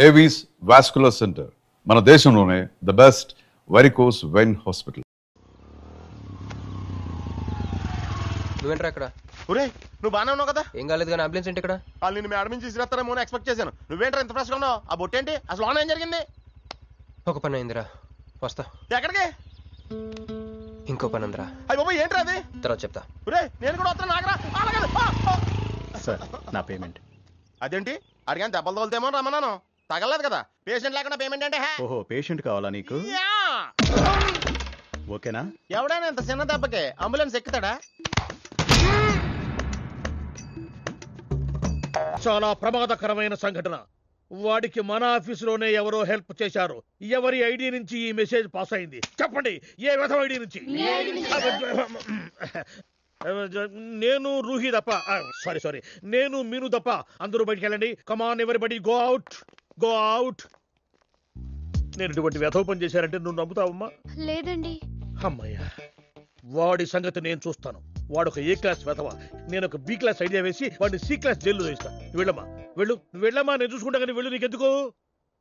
Avis vascular centre మన దేశంలోనే the best varicose vein hospital. నువ్వేంట్రా ఇక్కడ? ఒరే నువ్వు బాగానే ఉన్నావు కదా? ఏం కాలేదు కానీ అంబులెన్స్ ఏంటి ఇక్కడ? వాళ్ళు నిన్ను మేడం నుంచి తీసుకురాస్తారేమో అని ఎక్స్పెక్ట్ చేశాను. నువ్వేంట్రా ఇంత ఫ్రెష్గా ఉన్నావు? ఆ బొట్టేంటి అసలు లోన్ ఏం జరిగింది? ఒక పని అయిందిరా, వస్తా. ఎక్కడికి? ఇంకో పని ఉందిరా. అయ్యి బాబు ఏంట్రా అది? తర్వాత చెప్తా. ఒరే నేను కూడా వస్తాను, నాగరా. సార్ నా పేమెంట్. అదేంటి అడిగాను దెబ్బలు తోలుతేమో రమ్మన్నాను, తగలేదు కదా. పేషెంట్ లేకుండా పేమెంట్ అంటే ఓహో పేషెంట్ కావాలా నీకు? ఓకేనా? ఎవడైనా ఇంత చిన్న దెబ్బకి అంబులెన్స్ ఎక్కుతాడా? చాలా ప్రమాదకరమైన సంఘటన. వాడికి మన ఆఫీసులోనే ఎవరో హెల్ప్ చేశారు. ఎవరి ఐడి నుంచి ఈ మెసేజ్ పాస్ అయింది చెప్పండి? ఏ విధం ఐడి నుంచి? నేను రూహి తప్ప, సారీ నేను మీను తప్ప అందరూ బయటికి వెళ్ళండి. Come on everybody go out, go out. నేను ఇటువంటి వ్యథవ పని చేశారంటే నువ్వు నమ్ముతావమ్మా? లేదండి. అమ్మయ్యా, వాడి సంగతి నేను చూస్తాను. వాడు ఒక ఏ క్లాస్ వెధవ, నేను ఒక బి క్లాస్ ఐడియా వేసి వాడిని సి క్లాస్ జైల్లో వేస్తా. వెళ్ళమ్మా వెళ్ళు, వెళ్ళమ్మా, నేను చూసుకుంటా. కానీ వెళ్ళు, నీకెందుకు?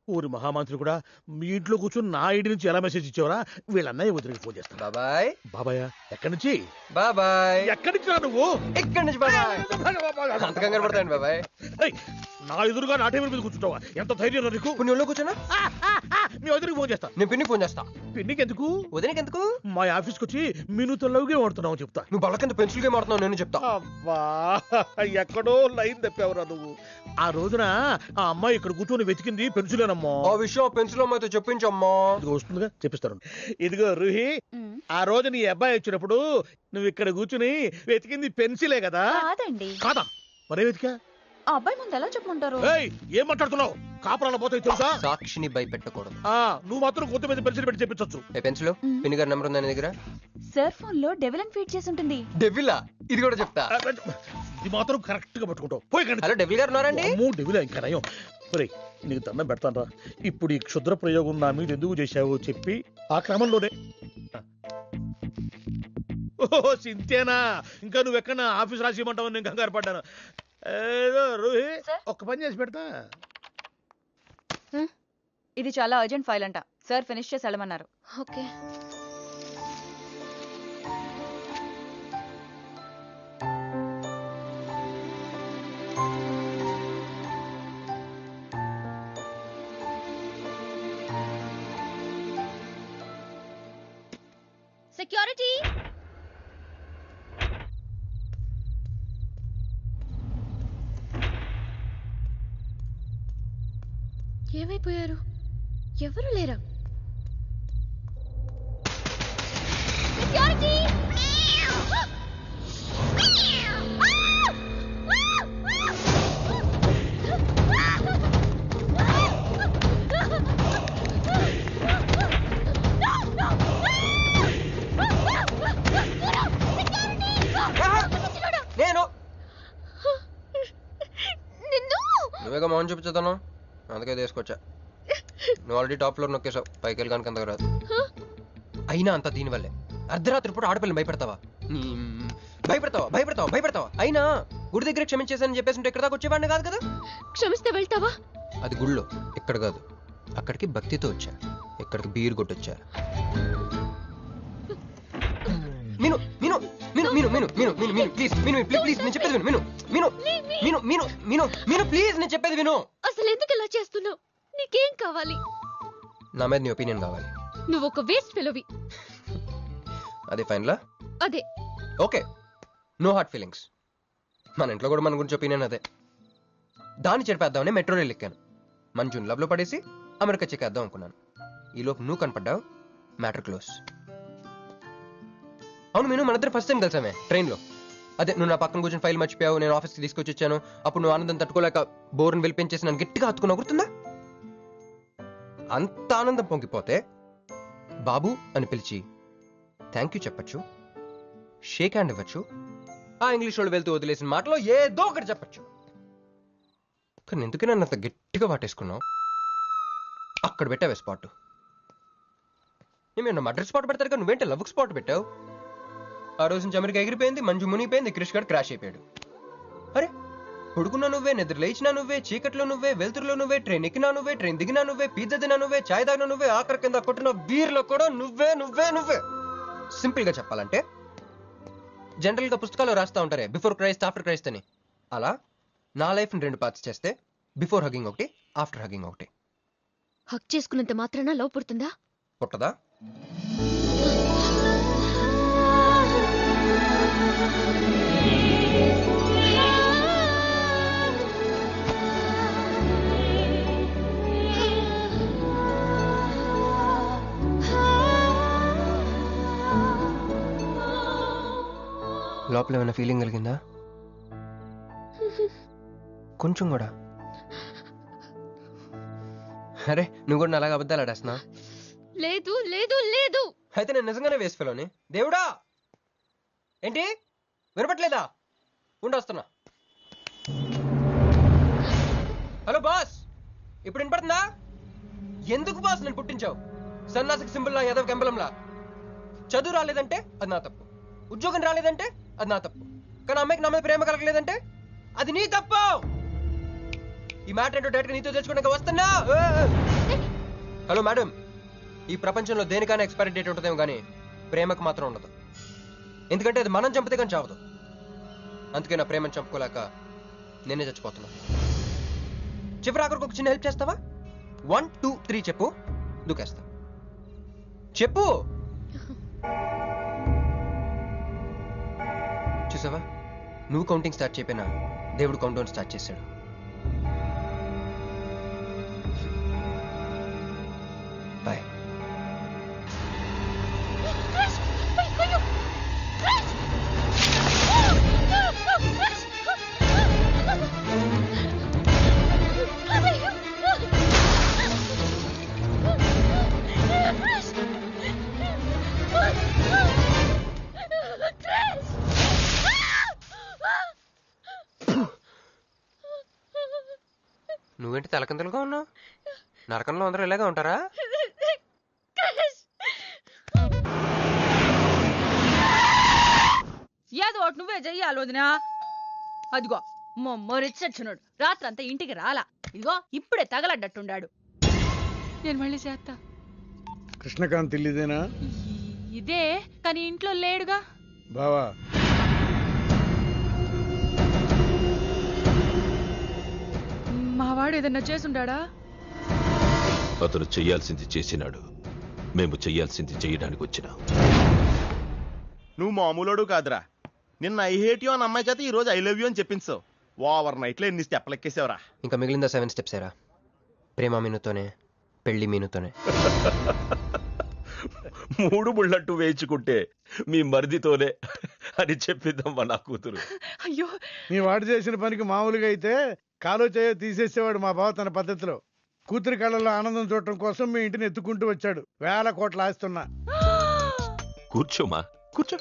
ఊరి మహామంత్రి కూడా మీ ఇంట్లో కూర్చొని నా ఐడి నుంచి ఎలా మెసేజ్ ఇచ్చేవరా? వీళ్ళన్నయ్య వదిలికి ఫోన్ చేస్తాను. బాబాయ్. బాబాయ్ ఎక్కడి నుంచి? బాబాయ్ ఎక్కడి నుంచి రా నువ్వు? ఇక్కడి నుంచి బాబాయ్. అంత కంగారు పడతాయండి బాబాయ్. నా ఎదురుగా నా టేబుల్ మీద కూర్చుంటావా? ఎంత ధైర్యం నీకు? నువ్వు ఒళ్ళో కూర్చోనా? మీ వదిలికి ఫోన్ చేస్తా. నేను పిన్నికి ఫోన్ చేస్తా. పిన్నికి ఎందుకు? వదినకి ఎందుకు? మా ఆఫీస్కి వచ్చి మీనుతో లవ్ గేమ్ ఆడుతున్నావు చెప్తా. నువ్వు బళ్ళ కింద పెన్సిల్ గేమ్ ఆడుతున్నావు, నేను చెప్తా. అబ్బా, ఎక్కడో లైన్ తప్పావురా నువ్వు. ఆ రోజున ఆ అమ్మాయి ఇక్కడ కూర్చొని వెతికింది పెన్సిలేనమ్మా. ఆ విషయం పెన్సిల్ అమ్మాయితో చెప్పించమ్మా. ఇదిగో వస్తుందిగా, చెప్పిస్తాను. ఇదిగో రూహి, ఆ రోజు నీ అబ్బాయి వచ్చినప్పుడు నువ్వు ఇక్కడ కూర్చుని వెతికింది పెన్సిలే కదా? కాదండి. కాదా? మరే వెతికా? ఆ అబ్బాయి ముందు ఎలా చెప్పమంటారు? ఏం మాట్లాడుతున్నావు? కాపురాల పోతాయి తెలుసా? సాక్షిని భయపెట్టకూడదు. నువ్వు మాత్రం కొత్త మీద పెన్సిల్ పెట్టి చెప్పించచ్చు. ఏ పెన్సిల్? పిన్ని గారి నెంబర్ ఉందా నీ దగ్గర? సార్ ఫోన్ లో డెవిల్ అని ఫీడ్ చేసి ఉంటుంది. డెవిలా? ఇది కూడా చెప్తా. ఇది మాత్రం కరెక్ట్ గా పట్టుకుంటావు. పోయి. హలో డెవిల్ గారు ఉన్నారండి? డెవిలా ఇంకా నయం. ఒరేయ్, నీకు దండం పెడతాను రా. ఇప్పుడు ఈ క్షుద్ర ప్రయోగం నా మీద ఎందుకు చేశావో చెప్పి ఆ క్రమంలోనే. ఓహో సింతేనా? ఇంకా నువ్వు ఎక్కడ ఆఫీస్ రాసి ఇవ్వమంటావు? నేను కంగారు పడ్డాను. ఏదో రూహి, ఒక్క పని చేసి పెడతా. ఇది చాలా అర్జెంట్ ఫైల్ అంట. సార్ ఫినిష్ చేసి వెళ్ళమన్నారు. ఓకే. సెక్యూరిటీ. ఏమైపోయారు? ఎవరు లేరా? సెక్యూరిటీ. నేను నువ్వేగా మౌన్ చూపించుతాను, అందుకే తీసుకొచ్చా. నువ్వు ఆల్రెడీ టాప్ ఫ్లోర్ నొక్కేసావు, పైకి వెళ్ళి కనుక రాదు. అయినా అంత దీనివల్లే అర్ధరాత్రి పూట ఆడపిల్లని భయపెడతావా? భయపెడతావా? అయినా గుడి దగ్గర క్షమించేసానని చెప్పేసి ఇక్కడ దాకా వచ్చేవాడిని కాదు కదా. క్షమిస్తే వెళ్తావా? అది గుళ్ళో, ఇక్కడ కాదు. అక్కడికి భక్తితో వచ్చా, ఇక్కడికి బీర్ కొట్టొచ్చా. మీను మీను మీను మీను మీను మీను మీను మీను ప్లీజ్, మీను ప్లీజ్ నేను చెప్పేది విను. మీను మీను మీను మీను మీను ప్లీజ్ నేను చెప్పేది విను. అసలు ఎందుకు ఇలా చేస్తున్నావు? నీకేం కావాలి? నా మీద నీ ఒపీనియన్ కావాలి. నువ్వు ఒక వేస్ట్ ఫెలోవి. అదే ఫైనలా? అదే. Okay, no heart feelings. మన ఇంట్లో కూడా మన గురించి ఒపీనియన్ అదే. దాన్ని చెరిపేద్దామని మెట్రో రైలు ఎక్కాను. మంజుని లవ్ లో పడేసి అమెరికా చెక్కేద్దాం అనుకున్నాను. ఈలోపు నువ్వు కనపడ్డావు, మ్యాటర్ క్లోజ్. అవును మీను, మన ఇద్దరు ఫస్ట్ టైం కలిసామే ట్రైన్ లో. అదే నువ్వు నా పక్కన కూర్చొని ఫైల్ మర్చిపోయావు, నేను ఆఫీస్కి తీసుకొచ్చి ఇచ్చాను. అప్పుడు నువ్వు ఆనందం తట్టుకోలేక బోర్ని వెళ్ళిపించేసి నన్ను గట్టిగా హత్తుకున్నావు, గుర్తుందా? అంత ఆనందం పొంగిపోతే బాబు అని పిలిచి థ్యాంక్ యూ చెప్పచ్చు, షేక్ హ్యాండ్ ఇవ్వచ్చు, ఆ ఇంగ్లీష్ వాళ్ళు వెళ్తూ వదిలేసిన మాటలో ఏదో ఒకటి చెప్పచ్చు. కానీ ఎందుకే నన్ను అంత గట్టిగా వాటేసుకున్నావు? అక్కడ పెట్టావే స్పాట్. ఏమన్నా మర్డర్ స్పాట్ పెడతారు కదా, నువ్వేంటే లవ్ స్పాట్ పెట్టావు. ఆ రోజు నుంచి అమెరికా ఎగిరిపోయింది, మంజు మునిగిపోయింది, క్రిష్ గారు క్రాష్ అయిపోయాడు. అరే పడుకున్నా నువ్వే, నిద్ర లేచినా నువ్వే, చీకట్లో నువ్వే, వెలుతురులో నువ్వే, ట్రైన్ ఎక్కినా నువ్వే, ట్రైన్ దిగినా నువ్వే, పిజ్జా తినా నువ్వే, చాయ్ తాగినా నువ్వే, ఆఖరి కింద కొట్టిన బీర్లో కూడా నువ్వే నువ్వే నువ్వే. సింపుల్ గా చెప్పాలంటే జనరల్ గా పుస్తకాలు రాస్తా ఉంటారే బిఫోర్ క్రైస్ట్ ఆఫ్టర్ క్రైస్ట్ అని, అలా నా లైఫ్ ని 2 పార్ట్స్ చేస్తే బిఫోర్ హగ్గింగ్ ఒకటి, ఆఫ్టర్ హగ్గింగ్ ఒకటి. హక్ చేసుకున్నంత మాత్రాన లవ్ పుడుతుందా? పుట్టదా? లోపల ఏమైనా ఫీలింగ్ కలిగిందా? కొంచెం కూడా? అరే నువ్వు కూడా అలాగ అబద్ధాలు ఆడేస్తున్నా? లేదు లేదు లేదు. అయితే నేను నిజంగానే వేస్ట్ ఫెలోని. దేవుడా, ఏంటి వినపట్లేదా? ఉండొస్తున్నా. హలో బాస్, ఇప్పుడు వినపడుతుందా? ఎందుకు బాస్ నన్ను పుట్టించావు? సన్నాసికి సింబల్ లా, యాదవ్ గంబలంలా. చదువు రాలేదంటే అది నా తప్పు, ఉద్యోగం రాలేదంటే అది నా తప్పు, కానీ అమ్మాయికి నా మీద ప్రేమ కలగలేదంటే అది నీ తప్పు. ఈ మ్యాటర్ ఏంటో డైరెక్ట్గా నీతో తెలుసుకోవడానికి వస్తున్నా. హలో మేడం, ఈ ప్రపంచంలో దేనికైనా ఎక్స్పైరీ డేట్ ఉంటుందేమో కానీ ప్రేమకు మాత్రం ఉండదు. ఎందుకంటే అది మనం చంపితే కానీ చావదు. అందుకే నా ప్రేమను చంపుకోలేక నేనే చచ్చిపోతున్నా. చివరి ఆఖరికి ఒక చిన్న హెల్ప్ చేస్తావా? 1 2 3 చెప్పు, దూకేస్తా. చెప్పు. చూసావా, నువ్వు కౌంటింగ్ స్టార్ట్ చేయపోయినా దేవుడు కౌంట్ డౌన్ స్టార్ట్ చేశాడు. బాయ్. నువ్వేంటి తలకిందులుగా ఉన్నావు? నరకంలో అందరూ ఇలాగే ఉంటారా? ఏదో ఒకటి నువ్వే చెయ్యాలి వదినా. అదిగో మొమ్మరిచ్చచ్చున్నాడు, రాత్రంతా ఇంటికి రాలా. ఇదిగో ఇప్పుడే తగలడ్డట్టుండాడు. నేను మళ్ళీ చేస్తా. కృష్ణకాంత్ ఇల్లుదేనా? ఇదే, కానీ ఇంట్లో లేడుగా. బావా, మావాడు ఏదన్నా చేసుంటాడా? అతను చెయ్యాల్సింది చేసినాడు, మేము చెయ్యాల్సింది చేయడానికి వచ్చినా. నువ్వు మామూలుడు కాదురా. నిన్న ఐ హేట్ యూ అని అమ్మాయి చేత ఈ రోజు ఐ లవ్ యూ అని చెప్పించావు. ఓవర్ నైట్ లో ఎన్ని స్టెప్లు ఎక్కేసావురా. ఇంకా మిగిలిందా 7 స్టెప్స్ ఏరా. ప్రేమ మీనుతోనే, పెళ్లి మీనుతోనే. 3 ముళ్ళట్టు వేయించుకుంటే మీ మరిదితోనే అని చెప్పిద్దమ్మా నా కూతురు. అయ్యో, మీ వాడు చేసిన పనికి మామూలుగా అయితే కాలో చేయో తీసేసేవాడు మా బావ తన పద్ధతిలో. కూతురి కళ్ళలో ఆనందం చూడటం కోసం మీ ఇంటిని ఎత్తుకుంటూ వచ్చాడు. 1000 కోట్లు ఆస్తున్నా. కూర్చోమా, కూర్చో.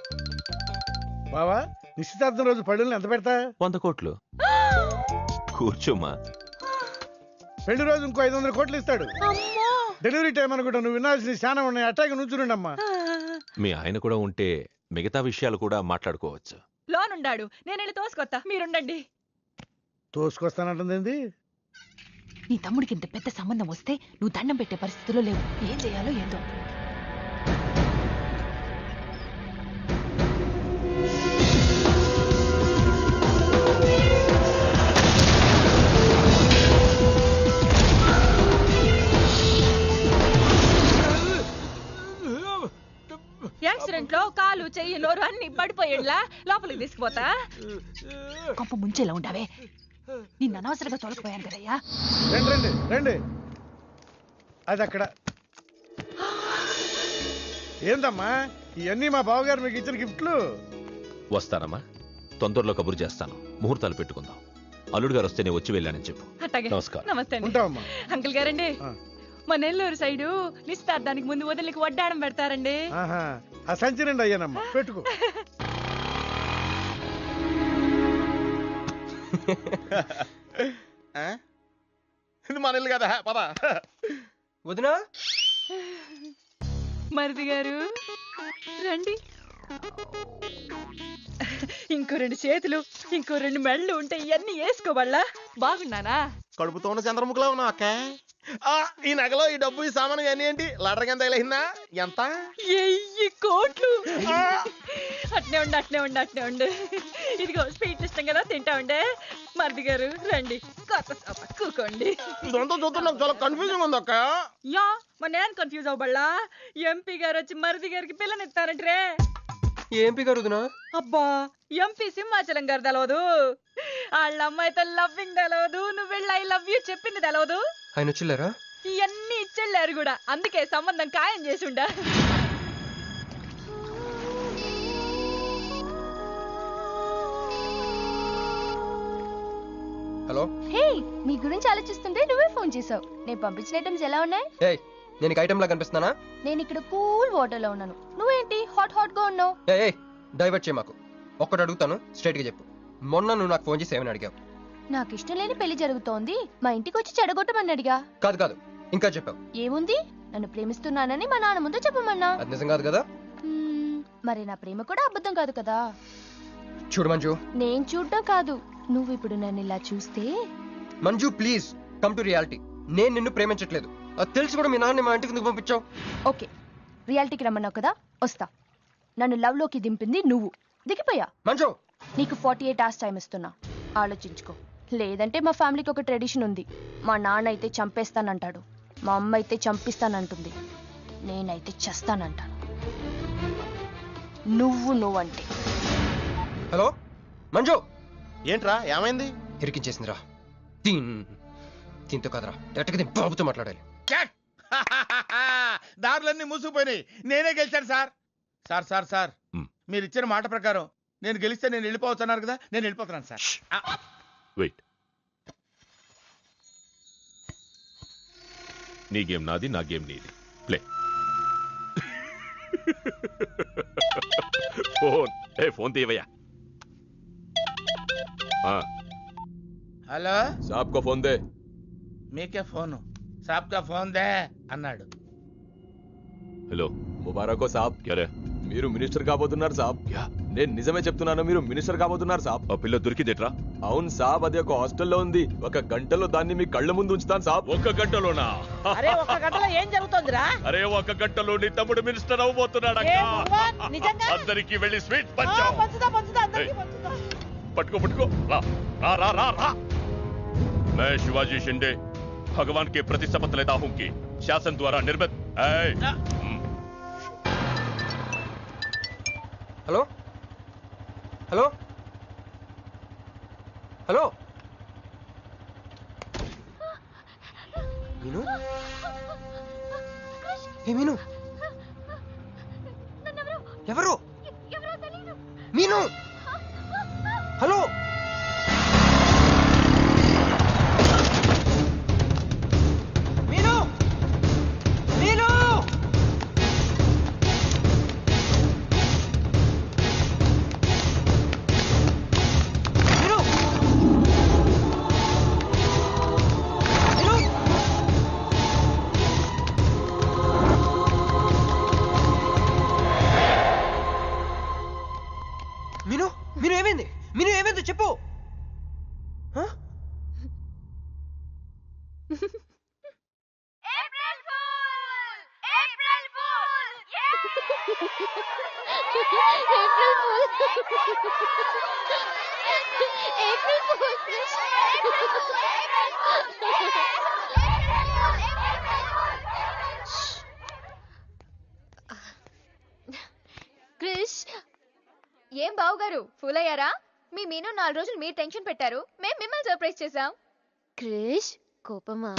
బావా, నిశ్చితార్థం రోజు పళ్ళుని ఎంత పెడతా? 100 కోట్లు. కూర్చోమా. పెళ్లి రోజు ఇంకో 500 కోట్లు ఇస్తాడు. డెలివరీ టైం అనుకుంటా. నువ్వు వినాల్సిన చాలా ఉన్నాయి. అట్టాగే నుంచుండమ్మా. మీ ఆయన కూడా ఉంటే మిగతా విషయాలు కూడా మాట్లాడుకోవచ్చు. లోనుండాడు, నేను వెళ్ళి తోసుకొత్తా, మీరుండండి. తోసుకొస్తానంటుంది. నీ తమ్ముడికి ఇంత పెద్ద సంబంధం వస్తే నువ్వు దండం పెట్టే పరిస్థితిలో లేవు. ఏం చేయాలో ఏందో. యాక్సిడెంట్ లో కాలు, చెయ్యి, నోరు అన్ని పడిపోయేలా లోపలికి తీసుకుపోతా. కొంప ముంచేలా ఉండవే. నిన్ను అనవసరంగా తొలగిపోయాను కదయ్యా. రండి రండి రండి. అది అక్కడ. ఏందమ్మా ఇవన్నీ మా బావగారు మీకు ఇచ్చిన గిఫ్ట్లు? వస్తానమ్మా, తొందరలో కబురు చేస్తాను. ముహూర్తాలు పెట్టుకుందాం. అల్లుడు గారు వస్తే నేను వచ్చి వెళ్ళానని చెప్పు. అట్టాగే. నమస్కారం. నమస్తే అండి. ఉంటావమ్మా. అంకుల్ గారండి, మా నెల్లూరు సైడు నిశ్చితార్థానికి ముందు వదిలికి వడ్డాడం పెడతారండి. ఆహా, ఆ సంచి నిండి అయ్యానమ్మా, పెట్టుకో. ఇది మన ఇల్లు కదా, పద. వదినా, మరిది గారు రండి. ఇంకో 2 చేతులు, ఇంకో 2 మెళ్ళు ఉంటే ఇవన్నీ వేసుకోవాలా? బాగున్నానా? కడుపుతో ఉన్న చంద్రముఖిలో ఉన్నావు అక్క. ఈ నగలో ఈ డబ్బు ఈ సామాను ఇవన్నీ ఏంటి లడర్ కింద తగిలిందా? ఎంత? 1000 కోట్లు. అట్నే ఉండు. ఇదిగో స్వీట్ ఇష్టం కదా, తింటా ఉండే. మరిది గారు రండి, కొత్త సోఫా కూకోండి. ఇదంతా చూస్తే నాకు చాలా కన్ఫ్యూజింగ్ ఉంది అక్క. యా మరి నేను కన్ఫ్యూజ్ అవ్వబల్లా. ఎంపీ గారు వచ్చి మరిది గారికి పిల్లనిస్తారంట్రే. ఏంపి గారుదునా? అబ్బా ఎంపీ సింహాచలం గారు తెలవదు, వాళ్ళ అమ్మాయితో లవ్వింగ్ తెలవదు, నువ్వు వెళ్ళి ఐ లవ్ యూ చెప్పింది తెలవదు. ఆయన వచ్చిల్లారా? ఇవన్నీ ఇచ్చెళ్ళారు కూడా, అందుకే సంబంధం ఖాయం చేసుండా. హలో. హే, నీ గురించి ఆలోచిస్తుంటే నువ్వే ఫోన్ చేసావు. నేను పంపించిన ఐటమ్స్ ఎలా ఉన్నాయి? ఏయ్, నేను ఐటమ్ లా కనిపిస్తున్నానా? నేను ఇక్కడ కూల్ వాటర్ లో ఉన్నాను, నువ్వేంటి హాట్ గా ఉన్నావు? ఏయ్ డైవర్ట్ చేయ మాకు. ఒక్కటి అడుగుతాను, స్ట్రైట్ గా చెప్పు. మొన్న నువ్వు నాకు ఫోన్ చేసి ఏమని అడిగావు? నాకు ఇష్టం లేని పెళ్లి జరుగుతోంది, మా ఇంటికి వచ్చి చెడగొట్టమని అడిగా. కాదు ఇంకా చెప్పావు. ఏముంది, నన్ను ప్రేమిస్తున్నానని మా నాన్న ముందు చెప్పమన్నా. అది నిజం కాదు కదా? మరి నా ప్రేమ కూడా అబద్ధం కాదు కదా? చూడు మంజు. నేను చూడటం కాదు, నువ్వు ఇప్పుడు నన్ను ఇలా చూస్తే. Manju please come to reality. నేను నిన్ను ప్రేమించట్లేదు, అది తెలిసి కూడా మీ నాన్న మా ఇంటికి ఎందుకు పంపించావు? ఓకే, రియాలిటీకి రమ్మన్నావు కదా, వస్తా. నన్ను లవ్ లోకి దింపింది నువ్వు, దిగిపోయా. మంజు నీకు 48 hours టైం ఇస్తున్నా, ఆలోచించుకో. లేదంటే మా ఫ్యామిలీకి ఒక ట్రెడిషన్ ఉంది, మా నాన్న అయితే చంపేస్తానంటాడు, మా అమ్మ అయితే చంపిస్తానంటుంది, నేనైతే చస్తానంటాను. నువ్వంటే. హలో మంజు. ఏంట్రా ఏమైంది? ఇరికించేసిందిరా. దీంతో కదరా, డైరెక్ట్గా దీని బాబుతో మాట్లాడాలి. దారులన్నీ మూసుకుపోయినాయి, నేనే గెలిచాను సార్. సార్ మీరు ఇచ్చిన మాట ప్రకారం నేను గెలిస్తే నేను వెళ్ళిపోవచ్చు అన్నారు కదా, నేను వెళ్ళిపోతున్నాను సార్. వెయిట్. నీ గేమ్ నాది, నా గేమ్ నీది. ప్లే. ఫోన్ తీయవయ్యా. హలో, సాబ్ కో ఫోన్ దే. మీకే ఫోను, సాబ్ కా ఫోన్ దే అన్నాడు. హలో ముబారకో సాబ్. క్యారే? మీరు మినిస్టర్ కాబోతున్నారు సాబ్. నేను నిజమే చెప్తున్నాను, మీరు మినిస్టర్ కాబోతున్నారు సాబ్. ఆ పిల్ల దొరికిదేట్రా? అవును సాబ్, అది ఒక హాస్టల్లో ఉంది. 1 గంటలో దాన్ని మీ కళ్ళ ముందు ఉంచుతాను సాబ్. 1 గంటలోనా? అరే 1 గంటలో ఏం జరుగుతుందిరా? అరే 1 గంటలో నీ తమ్ముడు మినిస్టర్ అవబోతున్నాడు. అందరికి వెళ్ళి స్వీట్ పట్టుకో. రా. मैं शिवाजी शिंदे भगवान के प्रति शपथ लेता हूं कि शासन द्वारा निर्मित హలో మీను. ఏ మీను? ఎవరు? మీను. హలో. మీను ఏమైంది చెప్పు. క్రిష్, ఏం బావుగారు ఫుల్ అయ్యారా? మీ మీను 4 రోజులు మీరు టెన్షన్ పెట్టారు, మేము మిమ్మల్ని సర్ప్రైజ్ చేసాం. క్రిష్ కోపమా?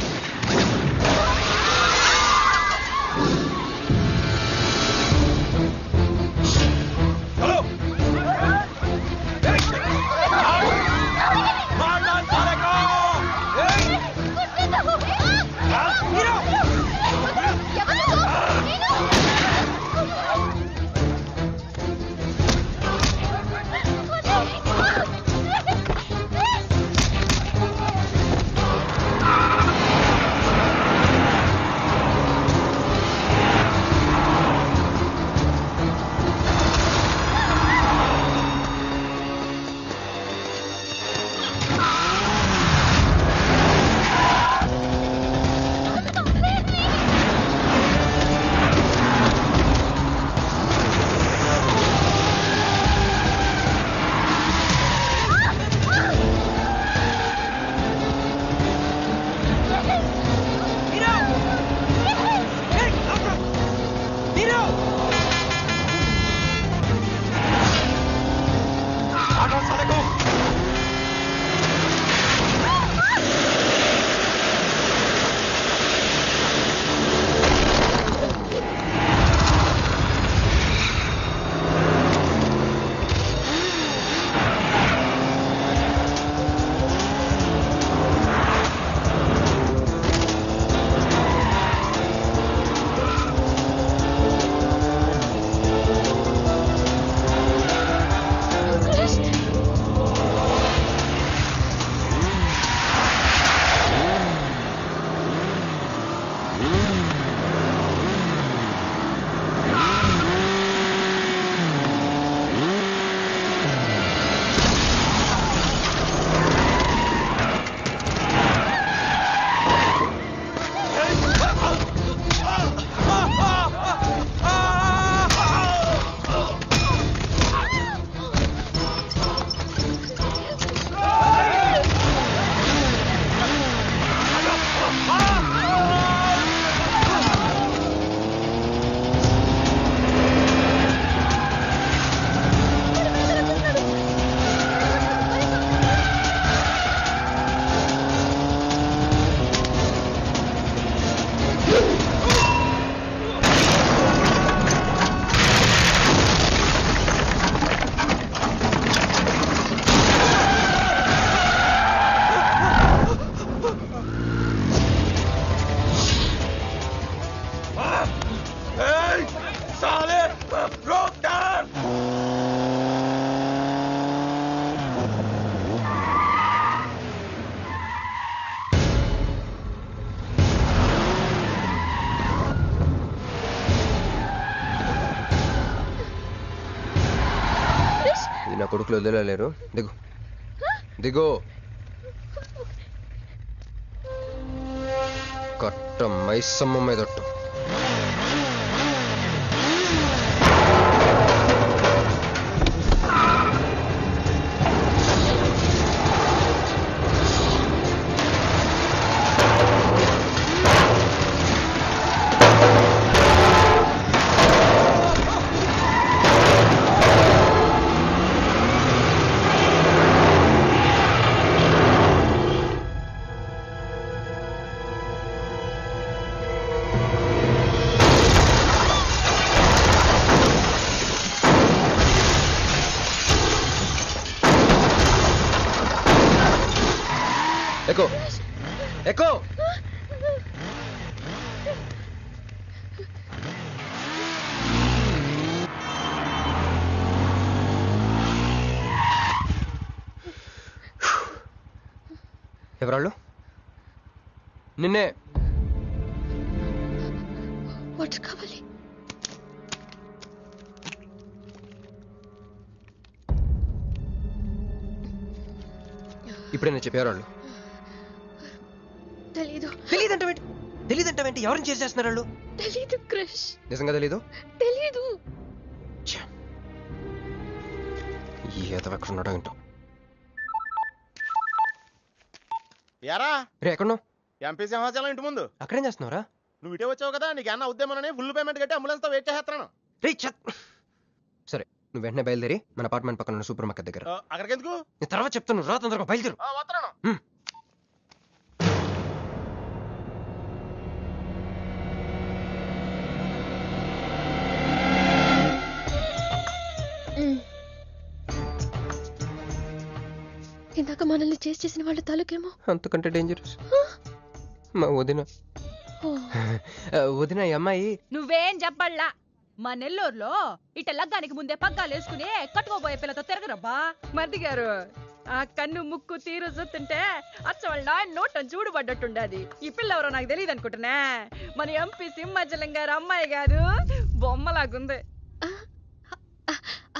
నా కొడుకులు వదిలేలేరు. దిగు దిగు. కట్ట మైసమ్మ మీదట్టు. ఎక్కు ఎక్కు. ఎవరాళ్ళు? నిన్నే. వాటర్ కావాలి. ఇప్పుడైనా చెప్పేవాళ్ళు. తెలీదు. తెలీదంటావేంటి? ఎవరిని చేసి చేస్తున్నారు వాళ్ళు? తెలీదు క్రిష్. నిజంగా తెలీదు? తెలీదు. ఏదో ఎక్కడ ఉన్నాడో ఏంటో. యారా రే ఎక్కడున్నావు? ఎంపీ సింహాచలం ఇంటి ముందు. అక్కడేం చేస్తున్నావురా? నువ్వు ఇటే వచ్చావు కదా, నీకు ఏమన్నా ఉద్యమని ఫుల్ పేమెంట్ కట్టి అంబులెన్స్ తో వెయిట్ చేస్తున్నాను. రే సరే, నువ్వు వెంటనే బయలుదేరి మన అపార్ట్మెంట్ పక్కన ఉన్న సూపర్ మార్కెట్ దగ్గర. అక్కడికి ఎందుకు? నేను తర్వాత చెప్తాను, రా తొందరగా బయలుదేరు. వస్తున్నాను. ఇందాక మనల్ని చేసిన వాళ్ళ తాలూకేమో. అంతకంటే డేంజరస్ మా వదిన. వదిన ఈ అమ్మాయి. నువ్వేం చెప్పల్లా. మా నెల్లూరులో ఇట లగ్గానికి ముందే పగ్గాలు వేసుకుని కట్టుకోబోయే పిల్లతో తిరగరబ్బా. మరిది గారు, ఆ కన్ను ముక్కు తీరు చూస్తుంటే అచ్చవాళ్ళ నోటం చూడుబడ్డట్టుండది. ఈ పిల్ల ఎవరో నాకు తెలియదు అనుకుంటున్నా. మన ఎంపీ సింహాచలం గారు అమ్మాయి కాదు, బొమ్మలాగుంది.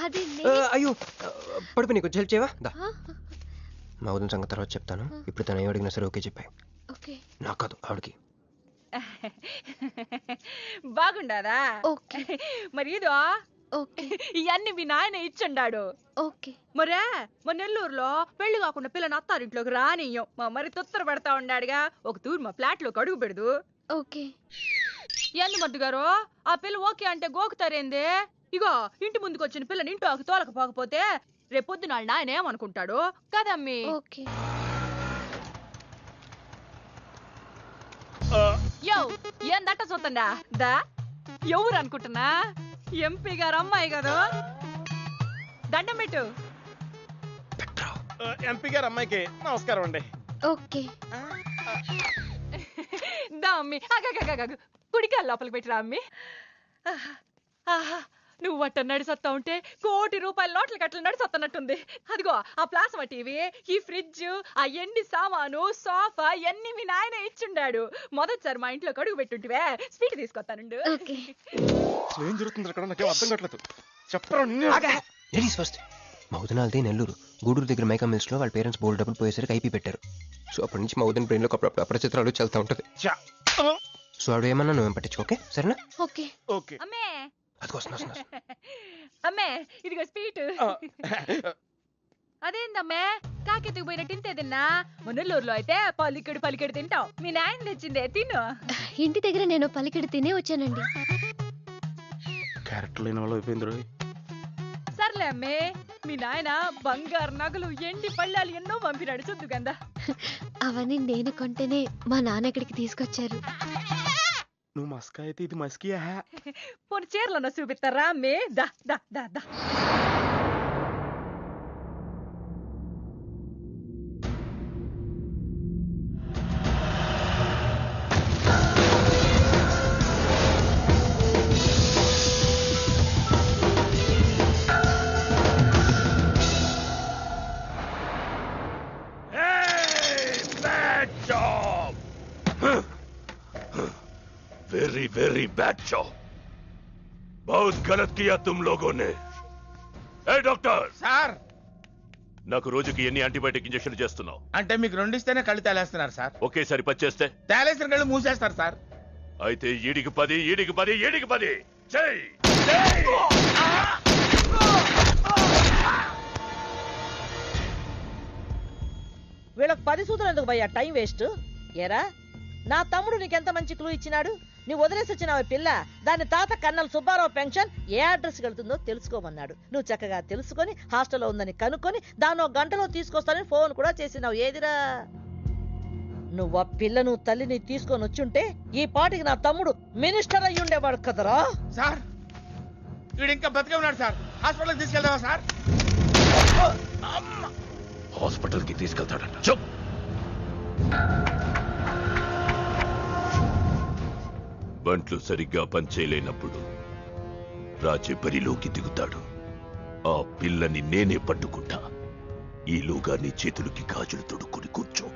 అది అయ్యో పడుపు, నీకు హెల్ప్ చేయవా? దా. మా వదిన సంగతి తర్వాత చెప్తాను. ఇప్పుడు తను ఏ అడిగినా సరే ఓకే చెప్పాయి. నాకు కాదు, ఆవిడకి. బాగుండాదా? ఓకే. మరి ఇదో ఇవన్నీ మీ నాయన ఇచ్చుండాడు. ఓకే. మరే మా నెల్లూరులో పెళ్లి కాకుండా పిల్లని అత్తారింట్లోకి రానియ్యం. మా మరి తొత్తర పెడతా ఉన్నాడుగా, ఒక తూరు మా ఫ్లాట్ లోకి అడుగు పెడదు. ఓకే. ఎందు మద్దు గారు, ఆ పిల్ల ఓకే అంటే గోకుతారేంది? ఇగో ఇంటి ముందుకు వచ్చిన పిల్లని ఇంటి తోలకపోకపోతే రేపొద్దున నాయన ఏమనుకుంటాడు కదమ్మీ? ఓకే. యో ఏం దట్ట చూతండా దా. ఎవరు అనుకుంటున్నా? ఎంపీ గారు అమ్మాయి కదా. దండం పెట్టు. ఎంపీ గారు అమ్మాయికి నమస్కారం అండి. ఓకే. దా అమ్మి, కుడికాయ లోపలికి పెట్టిరా అమ్మి. నువ్వు అట్ట నడిసొత్తా ఉంటే ₹1,00,00,000 నోట్ల కట్టలు నడిసొత్తనట్టుంది. అదిగో ఆ ప్లాస్మా టీవీ, ఈ ఫ్రిడ్జ్, ఆ ఎన్ని సామాను, సోఫా ఎన్ని మీ నాయన ఇచ్చుండాడు. మొదటిసారి మా ఇంట్లో కడుగు పెట్టుంటివే, స్వీట్ తీసుకొస్తానుండు. ఏం జరుగుతుంది అక్కడ? నాకేం అర్థం కావట్లేదు. చెప్పరా. Ladies first. మా వదినాలది నెల్లూరు. గూడూరు దగ్గర మైకా మిల్స్ లో వాళ్ళ పేరెంట్స్ బోల్డ్ డబ్బులు పోయేసరికి ఐపీ పెట్టారు. సో అప్పటి నుంచి మా వదిన బ్రెయిన్ లో అప్పుడప్పుడు అపరిచిత్రాలు చల్తా ఉంటది. సో ఆవిడ ఏమన్నా నువ్వేం పట్టించుకోకే, సరేనా? ఓకే. ఓకే. అమ్మే, అదిగొస్తున్నా. అమ్మే ఇదిగో స్వీట్. అదేందమ్మే కాకెత్తుకు పోయినట్టు ఇంతే తిన్నా? మున్నెల్లూరులో అయితే పలికెడు తింటావు. మీ నాయన తెచ్చిందే తిను. ఇంటి దగ్గర నేను పలికెడు తినే వచ్చానండి. క్యారెక్టర్ లేని వాళ్ళు అయిపోయింది. సర్లే అమ్మే, మీ నాయన బంగారు నగలు, ఎండి పళ్ళాలు ఎన్నో పంపినాడు చూద్దు గందా. అవన్నీ నేను కొంటేనే మా నాన్న ఇక్కడికి తీసుకొచ్చారు. నువ్వు మస్కా అయితే ఇది మస్కియా? పోనీ చీరలన్నా చూపిస్తారా అమ్మే? దా దా దా దా. Very very bad job. बहुत गलत किया तुम लोगों ने. ए डॉक्टर, సార్ నాకు రోజుకి ఎన్ని యాంటీబయాటిక్ ఇంజెక్షన్లు చేస్తున్నావు? అంటే మీకు రెండిస్తేనే కళ్ళు తేలేస్తున్నారు సార్. ఒకేసారి పచ్చేస్తే తేలేసిన కళ్ళు మూసేస్తారు సార్. అయితే ఈడికి 10, ఈడికి 10, ఈడికి 10. చెయ్ వీళ్ళకి 10 సూత్రం ఎందుకు భయ్యా టైం వేస్ట్? ఏరా నా తమ్ముడు నీకెంత మంచి క్లూ ఇచ్చినాడు. నీ వదిలేసి వచ్చిన పిల్ల దాని తాత కన్నల సుబ్బారావు పెన్షన్ ఏ అడ్రస్ వెళ్తుందో తెలుసుకోమన్నాడు. నువ్వు చక్కగా తెలుసుకొని హాస్టల్లో ఉందని కనుక్కొని దాన్ని 1 గంటలో తీసుకొస్తానని ఫోన్ కూడా చేసినావు. ఏదిరా నువ్వు ఆ పిల్లను తల్లిని తీసుకొని వచ్చుంటే ఈ పాటికి నా తమ్ముడు మినిస్టర్ అయ్యి ఉండేవాడు కదరా. సార్ వీడు ఇంకా బతికే ఉన్నాడు సార్. హాస్పిటల్కి తీసుకెళ్దామా సార్? హాస్పిటల్ కి తీసుకెళ్తాడంట. చెప్ బంట్లు సరిగ్గా పనిచేయలేనప్పుడు రాజే బరిలోకి దిగుతాడు. ఆ పిల్లని నేనే పట్టుకుంటా. ఈలోగా నీ చేతులకి గాజులు తొడుక్కుని కూర్చో.